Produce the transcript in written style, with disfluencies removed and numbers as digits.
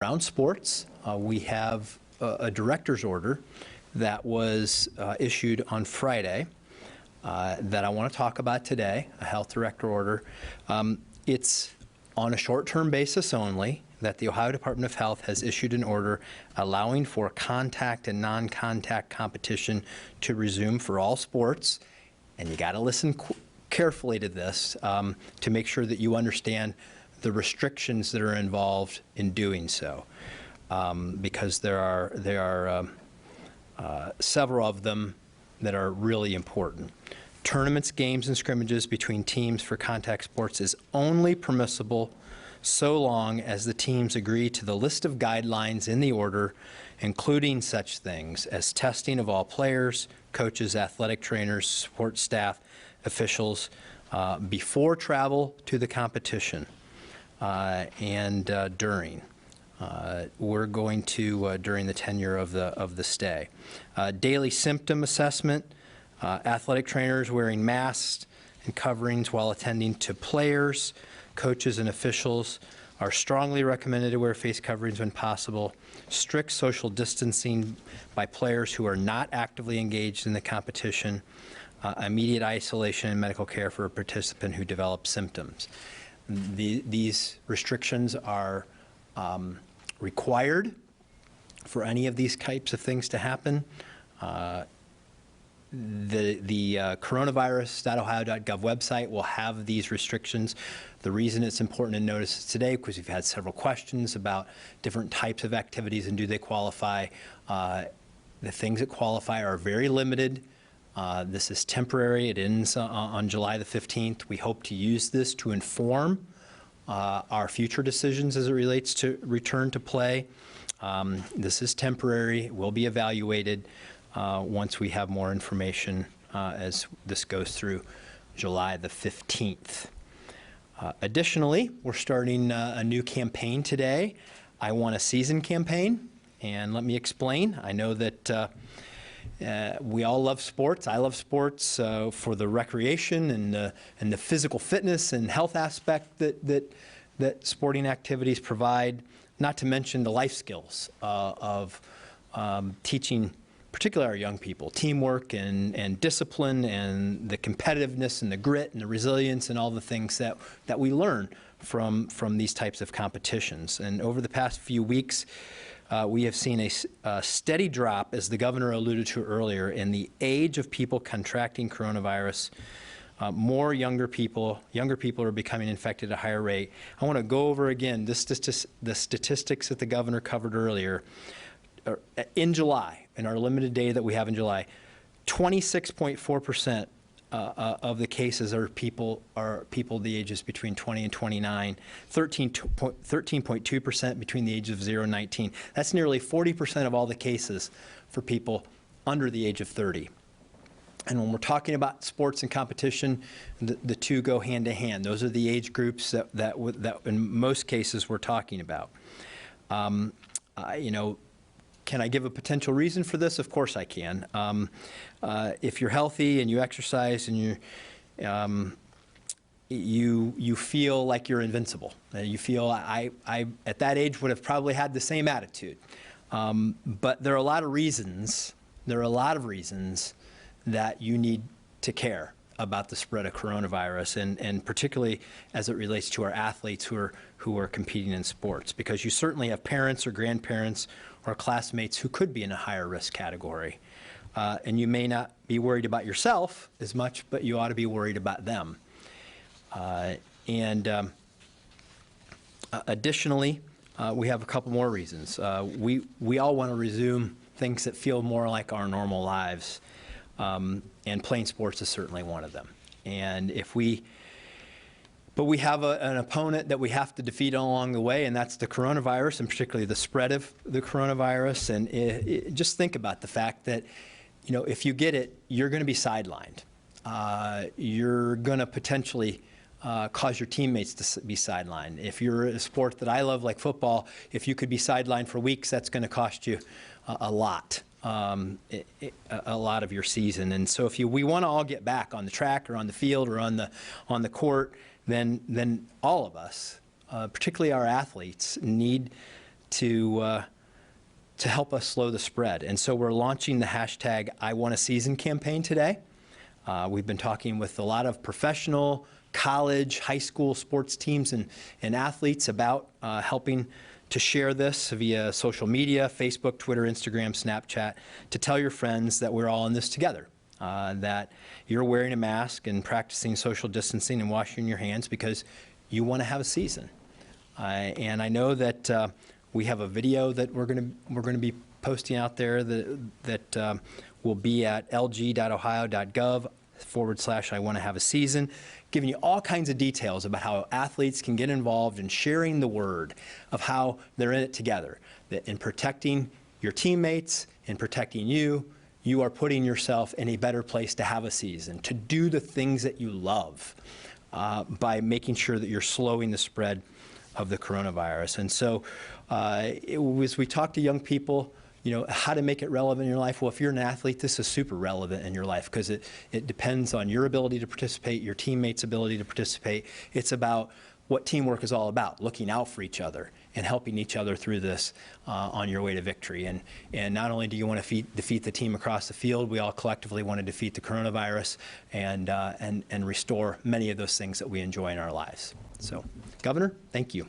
Around sports, we have a director's order that was issued on Friday that I want to talk about today, a health director order. It's on a short-term basis only that the Ohio Department of Health has issued an order allowing for contact and non-contact competition to resume for all sports. And you got to listen carefully to this to make sure that you understand the restrictions that are involved in doing so, because there are several of them that are really important. Tournaments, games, and scrimmages between teams for contact sports is only permissible so long as the teams agree to the list of guidelines in the order, including such things as testing of all players, coaches, athletic trainers, support staff, officials, before travel to the competition. And during. We're going to during the tenure of the stay. Daily symptom assessment, athletic trainers wearing masks and coverings while attending to players, coaches, and officials are strongly recommended to wear face coverings when possible. Strict social distancing by players who are not actively engaged in the competition. Immediate isolation and medical care for a participant who develops symptoms. These restrictions are required for any of these types of things to happen. The coronavirus.ohio.gov website will have these restrictions. The reason it's important to notice today, because we've had several questions about different types of activities and do they qualify. The things that qualify are very limited. This is temporary. It ends on July the 15th. We hope to use this to inform our future decisions as it relates to return to play. This is temporary. It will be evaluated once we have more information as this goes through July the 15th. Additionally, we're starting a new campaign today. I Want a Season campaign, and let me explain. I know that we all love sports. I love sports for the recreation and the physical fitness and health aspect that sporting activities provide, not to mention the life skills of teaching, particularly our young people, teamwork and discipline and the competitiveness and the grit and the resilience and all the things that we learn from these types of competitions. And over the past few weeks, we have seen a steady drop, as the governor alluded to earlier, in the age of people contracting coronavirus. More younger people are becoming infected at a higher rate. I want to go over again the statistics that the governor covered earlier. In July, in our limited data that we have in July, 26.4% of the cases are people the ages between 20 and 29, 13.2% between the ages of 0 and 19. That's nearly 40% of all the cases for people under the age of 30. And when we're talking about sports and competition, the two go hand in hand. Those are the age groups that in most cases we're talking about. You know, can I give a potential reason for this? Of course I can. If you're healthy and you exercise and you feel like you're invincible. You feel I at that age would have probably had the same attitude. But there are a lot of reasons. There are a lot of reasons that you need to care about the spread of coronavirus, and particularly as it relates to our athletes who are competing in sports, because you certainly have parents or grandparents or classmates who could be in a higher risk category. And you may not be worried about yourself as much, but you ought to be worried about them. Additionally, we have a couple more reasons. We all want to resume things that feel more like our normal lives. And playing sports is certainly one of them. And but we have an opponent that we have to defeat along the way, and that's the coronavirus, and particularly the spread of the coronavirus. And just think about the fact that, you know, if you get it, you're going to be sidelined. You're going to potentially cause your teammates to be sidelined. If you're a sport that I love, like football, if you could be sidelined for weeks, that's going to cost you a lot. A lot of your season. And so if we want to all get back on the track or on the field or on the court, then all of us, particularly our athletes, need to help us slow the spread. And so we're launching the hashtag #IWantASeason campaign today. We've been talking with a lot of professional, college, high school sports teams and athletes about helping to share this via social media, Facebook, Twitter, Instagram, Snapchat, to tell your friends that we're all in this together, that you're wearing a mask and practicing social distancing and washing your hands because you want to have a season. And I know that we have a video that we're going to be posting out there that will be at lg.ohio.gov/IWantToHaveASeason, giving you all kinds of details about how athletes can get involved in sharing the word of how they're in it together, that in protecting your teammates, in protecting you, you are putting yourself in a better place to have a season, to do the things that you love by making sure that you're slowing the spread of the coronavirus. And so as we talk to young people, you know, how to make it relevant in your life. Well, if you're an athlete, this is super relevant in your life because it depends on your ability to participate, your teammates' ability to participate. It's about what teamwork is all about, looking out for each other and helping each other through this on your way to victory. And not only do you want to defeat the team across the field, we all collectively want to defeat the coronavirus and restore many of those things that we enjoy in our lives. So, Governor, thank you.